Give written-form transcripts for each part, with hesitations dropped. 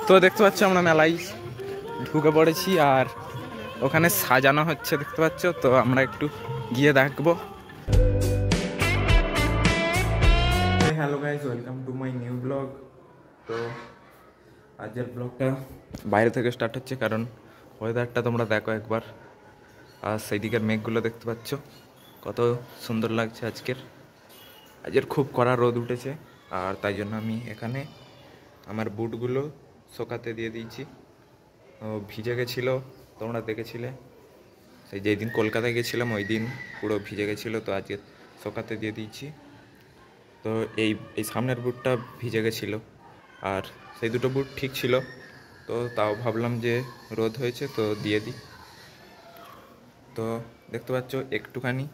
তো দেখতে পাচ্ছ আমরা মেলায় ঢুকে পড়েছি আর ওখানে সাজানো হচ্ছে দেখতে পাচ্ছ, তো আমরা একটু গিয়ে দেখবো। Hello guys, welcome to my new blog. তো আজকের ব্লগটা বাইরে থেকে স্টার্ট হচ্ছে কারণ ওয়েদারটা তোমরা দেখো একবার, আর সেই দিকের মেঘগুলো দেখতে পাচ্ছ কত সুন্দর লাগছে। আজকের খুব কড়া রোদ উঠেছে আর তাই জন্য আমি এখানে আমার বুটগুলো শোকাতে দিয়ে দিয়েছি। ভিজে গেছিলো, তোমরা দেখেছিলে সেই যেই দিন কলকাতায় গেছিলাম ওই দিন পুরো ভিজে গেছিলো, তো আজকে শোকাতে দিয়ে দিয়েছি। তো এই সামনের বুটটা ভিজে গেছিলো আর সেই দুটো বুট ঠিক ছিল, তো তাও ভাবলাম যে রোদ হয়েছে তো দিয়ে দিই। তো দেখতে পাচ্ছ একটুখানি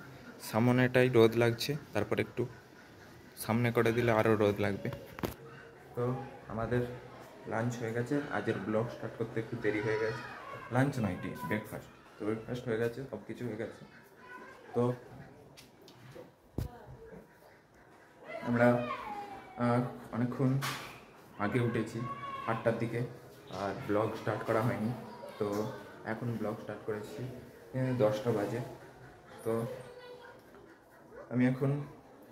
সামনেটাই রোদ লাগছে, তারপর একটু সামনে করে দিলে আরও রোদ লাগবে। তো আমাদের লাঞ্চ হয়ে গেছে, আজকের ব্লগ স্টার্ট করতে একটু দেরি হয়ে গেছে। লাঞ্চ নয়, ব্রেকফাস্ট। তো ব্রেকফাস্ট হয়ে গেছে, সব কিছু হয়ে গেছে। তো আমরা অনেকক্ষণ আগে উঠেছি 8টার দিকে, আর ব্লগ স্টার্ট করা হয়নি। তো এখন ব্লগ স্টার্ট করেছি 10টা বাজে। তো আমি এখন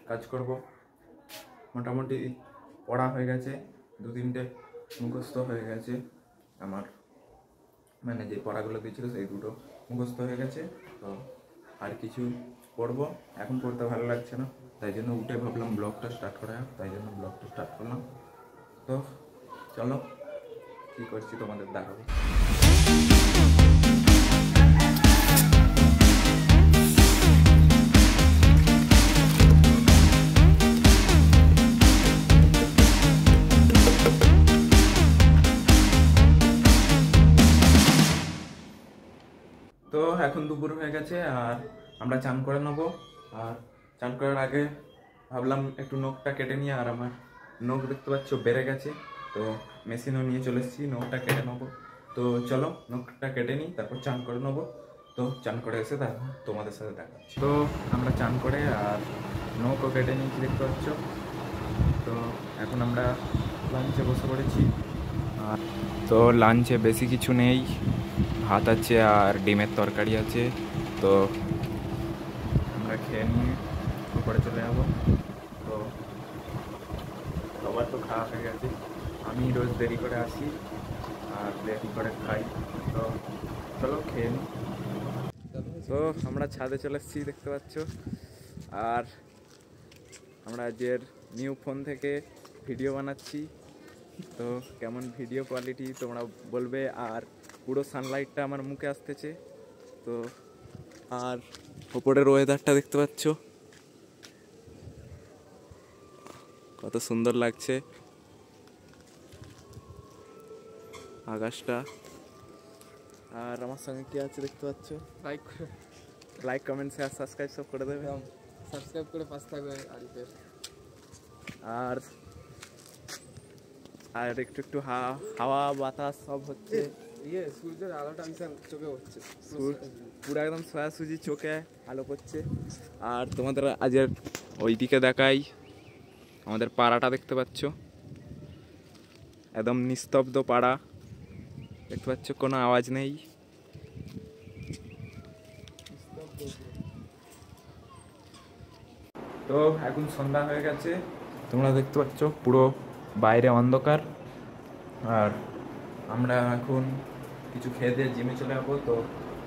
কাজ করব। মোটামুটি পড়া হয়ে গেছে, 2-3টে মুখস্থ হয়ে গেছে আমার, মানে যে পড়াগুলো দিয়েছিল সেই দুটো মুখস্থ হয়ে গেছে। তো আর কিছু পড়বো, এখন পড়তে ভালো লাগছে না, তাই জন্য উঠে ভাবলাম ব্লগটা স্টার্ট করা, তাই জন্য ব্লগটা স্টার্ট করলাম। তো চলো কী করছি তোমাদের দেখাবো। তো এখন দুপুর হয়ে গেছে আর আমরা চান করে নেবো। আর চান করার আগে ভাবলাম একটু নখটা কেটে নিয়ে, আর আমার নখ দেখতে পাচ্ছ বেড়ে গেছে, তো মেশিনও নিয়ে চলে এসেছি, নখটা কেটে নেবো। তো চলো নখটা কেটে নিই, তারপর চান করে নেবো। তো চান করে এসে তারপর তোমাদের সাথে দেখা হচ্ছে। তো আমরা চান করে আর নখও কেটে নিয়েছি দেখতে পাচ্ছ। তো এখন আমরা লাঞ্চে বসে পড়েছি। তো লাঞ্চে বেশি কিছু নেই, ভাত আছে আর ডিমের তরকারি আছে। তো আমরা খেয়ে নিয়ে উপরে চলে যাবো। তো সবার তো খাওয়া হয়ে গেছে, আমি রোজ দেরি করে আসি আর দেরি করে খাই। তো চলো খেয়ে নিই। তো আমরা ছাদে চলে এসেছি দেখতে পাচ্ছ, আর আমরা আজকের নিউ ফোন থেকে ভিডিও বানাচ্ছি। তো কেমন ভিডিও কোয়ালিটি তোমরা বলবে, আর পুরো সানলাইটটা আমার মুখে আসতেছে। তো আর ওপরের ওয়েদারটা দেখতে পাচ্ছ কত সুন্দর লাগছে, আকাশটা। আর আমার সঙ্গে কি আছে দেখতে পাচ্ছ, লাইক কমেন্ট শেয়ার সাবস্ক্রাইব সব করে দেবে, সাবস্ক্রাইব করে পাশে থাকবে আরিফের। আর আর একটু একটু হাওয়া বাতাস সব হচ্ছে। সূর্যের আলোটা ভীষণ চোখে হচ্ছে, পুরো একদম সোজাসুজি চোখে আলো করছে। আর তোমাদের আজের ওইদিকে দেখাই, আমাদের পাড়াটা দেখতে পাচ্ছ একদম নিস্তব্ধ পাড়া দেখতে পাচ্ছ, কোনো আওয়াজ নেই। তো এখন সন্ধ্যা হয়ে গেছে, তোমরা দেখতে পাচ্ছ পুরো বাইরে অন্ধকার। আর আমরা এখন কিছু খেয়ে দিয়ে জিমে চলে যাবো। তো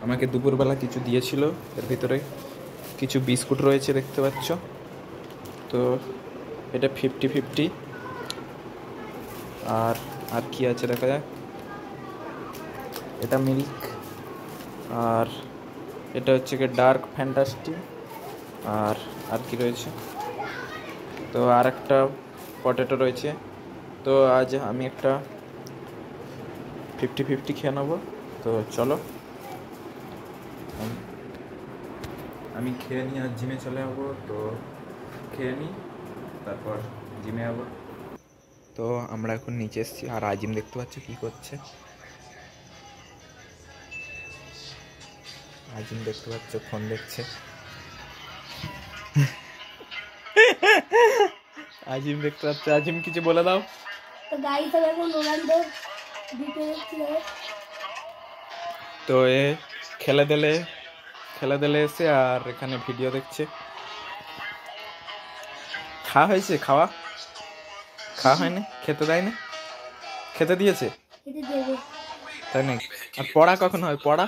আমাকে দুপুরবেলা কিছু দিয়েছিল, এর ভিতরে কিছু বিস্কুট রয়েছে দেখতে পাচ্ছ। তো এটা 50-50। আর আর কি আছে দেখা যাক, এটা মিল্ক, আর এটা হচ্ছে কি ডার্ক ফ্যান্টাস্টি, আর আর কি রয়েছে, তো আর একটা পটেটো রয়েছে। তো আজ আমি একটা 50-50 খেয়ে নেবো। তো চলো আমি খেয়ে নিই আর জিমে চলে যাবো। তো খেয়ে নিই, তারপর জিমে যাবো। তো আমরা এখন নিচে এসেছি আর আজিম দেখতে পাচ্ছ কি করছে। আজিম দেখতে পাচ্ছ ফোন দেখছে। আজিম দেখতে পাচ্ছ, আজিম কিছু বলে দাও। তো গাইস, আমি এখন রোনাল্ডোর তো এ খেলে দিলে এসে আর এখানে ভিডিও দেখছে। খাওয়া হয়েছে? খাওয়া হয়নি? খেতে দেয়নি? খেতে দিয়েছে তাই নাকি? আর পড়া কখন হয়? পড়া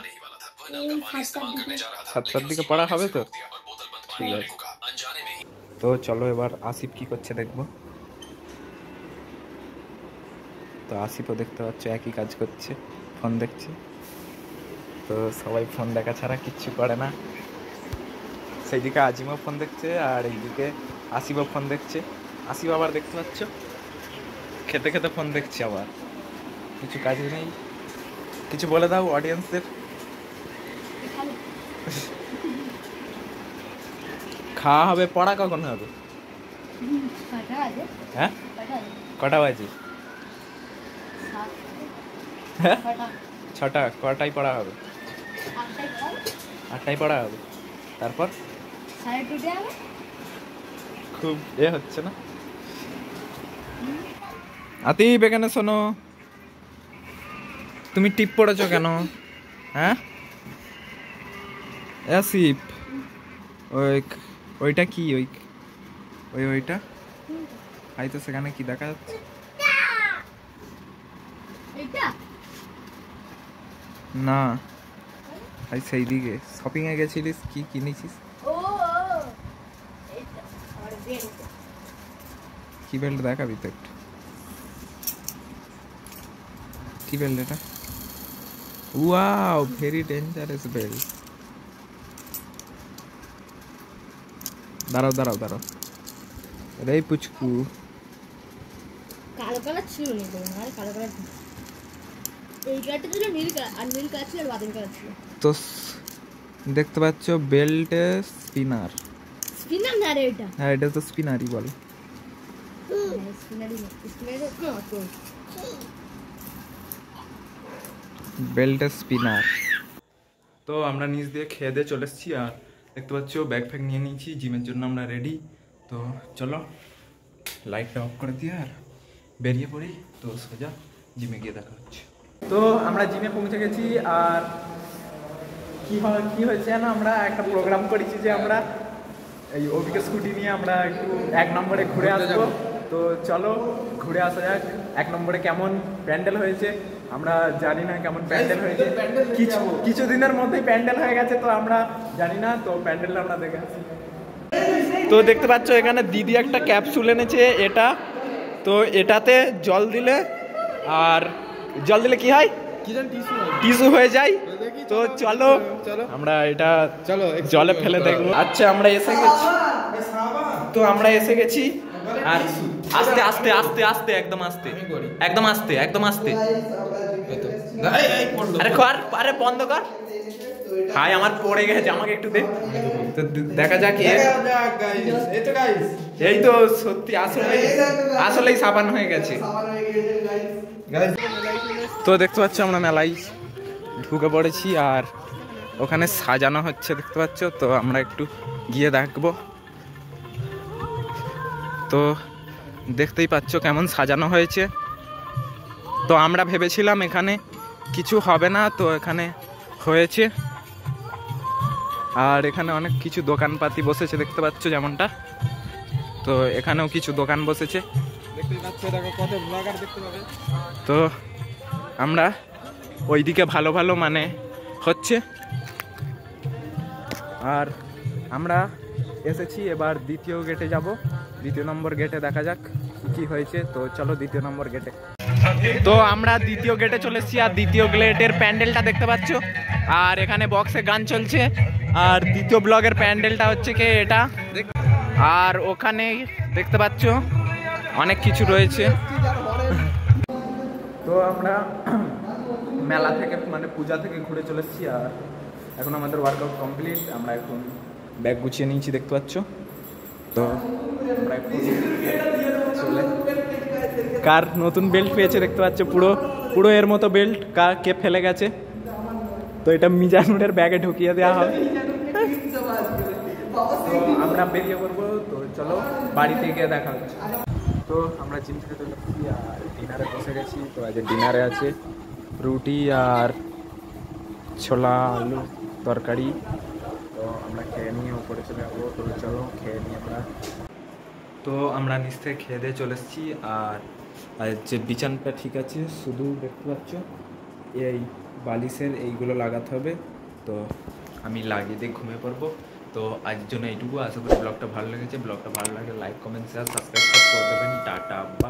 7টার দিকে পড়া হবে তো? ঠিক আছে। তো চলো এবার আসিফ কি করছে দেখবো। তো আসিফও দেখতে পাচ্ছ একই কাজ করছে, ফোন দেখছে। তো সবাই ফোন দেখা ছাড়া কিচ্ছু করে না। সেইদিকে আজিমও ফোন দেখছে আর এইদিকে আসিফও ফোন দেখছে। আসিফ আবার দেখতে পাচ্ছ খেতে খেতে ফোন দেখছে, আবার কিছু কাজই নেই। কিছু বলে দাও অডিয়েন্সদের। খাওয়া হবে, পড়া কখন হবে? হ্যাঁ কটা বাজে? হ্যাঁ 6টা। কটায় পড়া হবে? 8টায় পড়া হবে। তারপর খুব হচ্ছে না। আতিফ এখানে শোনো, তুমি টিপ পড়েছো কেন? হ্যাঁ আসিফ ওইটা কি? ওইটা তো সেখানে কি দেখা যাচ্ছে? না সেই দিকে শপিং এ গেছিলিস, কি কিনেছিস? কি বেল্ট দেখাবি তো একটু? কি বেল্ট এটা? Wow very dangerous belt. দাঁড়াও রে পুচকু। কালো কালার ছিল না, কালো কালার এই কালারটা ছিল নীল কালার, আর নীল কালার ছিল আর বাদামি কালার ছিল। তো দেখতে পাচ্ছ বেল্ট স্পিনার না রে এটা। হ্যাঁ এটা তো স্পিনারই বলে। Belt spinner. তো আমরা নিচ দিয়ে খেয়ে দিয়ে চলে এসেছি আর দেখতে পাচ্ছ ব্যাগ ফ্যাগ নিয়ে নিয়েছি, জিমের জন্য আমরা রেডি। তো চলো লাইটটা অফ করে দিয়ে আর বেরিয়ে পড়ি। তো সোজা জিমে গিয়ে দেখা হচ্ছে। তো আমরা জিমে পৌঁছে গেছি আর কি হয়েছে না, আমরা একটা প্রোগ্রাম করেছি যে আমরা এই অভিকে স্কুটি নিয়ে আমরা একটু 1 নম্বরে ঘুরে আসবো। তো চলো ঘুরে আসা যাক। 1 নম্বরে কেমন প্যান্ডেল হয়েছে আমরা জানি না, কেমন প্যান্ডেল হয়েছে। কিছু দিনের মধ্যেই প্যান্ডেল হয়ে গেছে, তো আমরা জানি না। তো প্যান্ডেল আমরা দেখে আসি। তো দেখতে পাচ্ছ এখানে দিদি একটা ক্যাপসুল এনেছে এটা। তো এটাতে জল দিলে কি হয়? টিস্যু হয়ে যায়। তো চলো আমরা এটা জলে ফেলে দেখবো। আচ্ছা আমরা এসে গেছি। তো আমরা এসে গেছি আর আস্তে আস্তে আস্তে আস্তে একদম আস্তে আরে বন্ধ কর। হাই আমার পড়ে গেছে, আমাকে একটু দে। তো দেখা যাক। এই তো সত্যি আসলেই সাবান হয়ে গেছে। তো দেখতে পাচ্ছ আমরা মেলায় ঢুকে পড়েছি আর ওখানে সাজানো হচ্ছে দেখতে পাচ্ছ। তো আমরা একটু গিয়ে দেখবো। তো দেখতেই পাচ্ছ কেমন সাজানো হয়েছে। তো আমরা ভেবেছিলাম এখানে কিছু হবে না, তো এখানে হয়েছে। আর এখানে অনেক কিছু দোকানপাতি বসেছে দেখতে পাচ্ছ যেমনটা। তো এখানেও কিছু দোকান বসেছে দেখতে পাচ্ছ, দেখো কত ব্লগার দেখতে পাবে। তো আমরা ওইদিকে ভালো মানে হচ্ছে। আর আমরা এসেছি এবার 2য় গেটে যাব। 2 নম্বর গেটে দেখা যাক কি হয়েছে। তো চলো 2 নম্বর গেটে। তো আমরা 2য় গেটে চলে এসেছি আর 2য় গেটের প্যান্ডেলটা দেখতে পাচ্ছ। আর এখানে বক্সে গান চলছে। আর 2য় ব্লগের প্যান্ডেলটা হচ্ছে কি এটা। আর ওখানে দেখতে পাচ্ছ অনেক কিছু রয়েছে। তো আমরা মেলা থেকে মানে পূজা থেকে ঘুরে চলে এসেছি আর এখন আমাদের ওয়ার্কআউট কমপ্লিট। আমরা এখন ব্যাগ গুছিয়ে নিয়েছি দেখতে পাচ্ছ। তো আমরা এখন চলে কার নতুন বেল্ট পেয়েছে দেখতে পাচ্ছ, পুরো এর মতো বেল্ট কে ফেলে গেছে। তো এটা মিজানুরের ব্যাগে ঢুকিয়ে দেওয়া হবে। তো আমরা বেরিয়ে পড়বো। তো চলো বাড়িতে গিয়ে দেখা হচ্ছে। তো আমরা জিম থেকে চলে এসেছি আর ডিনারে বসে গেছি। তো আজ ডিনারে আছে রুটি আর ছোলা আলু তরকারি। তো আমরা খেয়ে নিয়ে উপরে চলে যাবো। তো চলো খেয়ে নিই আমরা। তো আমরা নিচ থেকে খেয়ে দিয়ে চলে এসেছি। আর যে বিছানাটা ঠিক আছে, শুধু দেখতে পাচ্ছ এই বালিশের এইগুলো লাগাতে হবে। তো আমি লাগিয়ে দিয়ে ঘুমিয়ে পড়বো। তো আজকের জন্য এইটুকু। আশা করি ব্লগটা ভালো লেগেছে। ব্লগটা ভালো লাগলে লাইক কমেন্ট শেয়ার সাবস্ক্রাইব করে দেবেন। টাটা বা